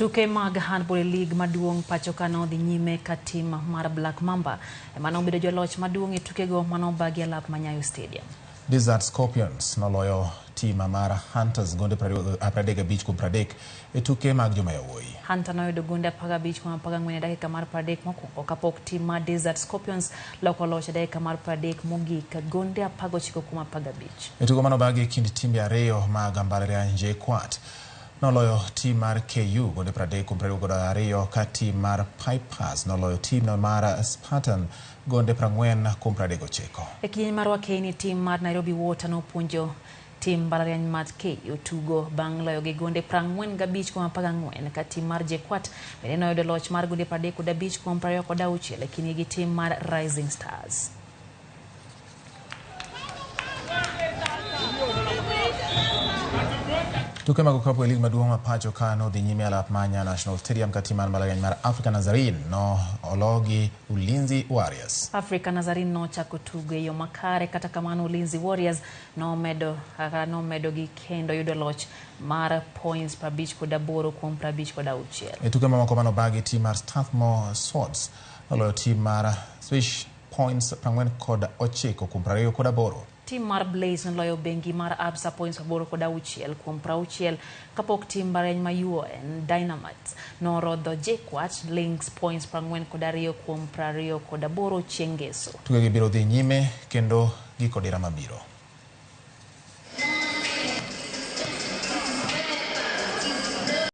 Tuke mag handbol league maduong pacho kano dhi nyime ka tim mar Black Mamba ema nobedo joloch maduong e tukego manobagi alap Manyayo Stadium. Desert Scorpions noloyo tim mar Hunters gonde 35 kuom 30 e tuke mag juma yawuoyi. Hunter noyudo gonde 15 kuom 14 e dakika mar 30 mokwongo kapok tim mar Desert Scorpions loko loch e dakika mar 30 mogik gonde 19 kuom 15. E tugo manobagi kind timbe ariyo mag mbalariany JKUAT noloyo tim mar KU gonde 30 kuom 22 ka tim mar Pipers noloyo tim mar Spartan gonde 40 kuom 39. E kidieny mar wakeni tim mar Nairobi Water nopuonjo tim mbalariany mar KU tugo bang' loyo gi gonde 45 kuom 14 ka tim mar JKUAT bende noyudo loch mar gonde 35 kuom 26 e kinde gi tim mar Rising Stars. Tuke mag okapu e lig maduong' ma pacho ka nodhi nyime alap Manya National Stadium ka tim mar mbalariany mar Africa Nazarene no ologi Ulinzi Warriors. Africa Nazarene nochako tugo e yo makare kata kamano Ulinzi Warriors nomedo gi kendo yudo loch mar points 58 kuom 56. E tuke mamoko manobagi tim mar Strathmore Swords noloyo tim mar Swish points 49 kuom 28. Tim mar Blaze noloyo bengi mar Absa points 86 kuom 60 kapok tim mbalariany ma UN Dynamite norodho JKUAT Links points 42 kuom 28 chieng' ngeso. Tuke gi biro dhi nyime kendo giko dira mabiro.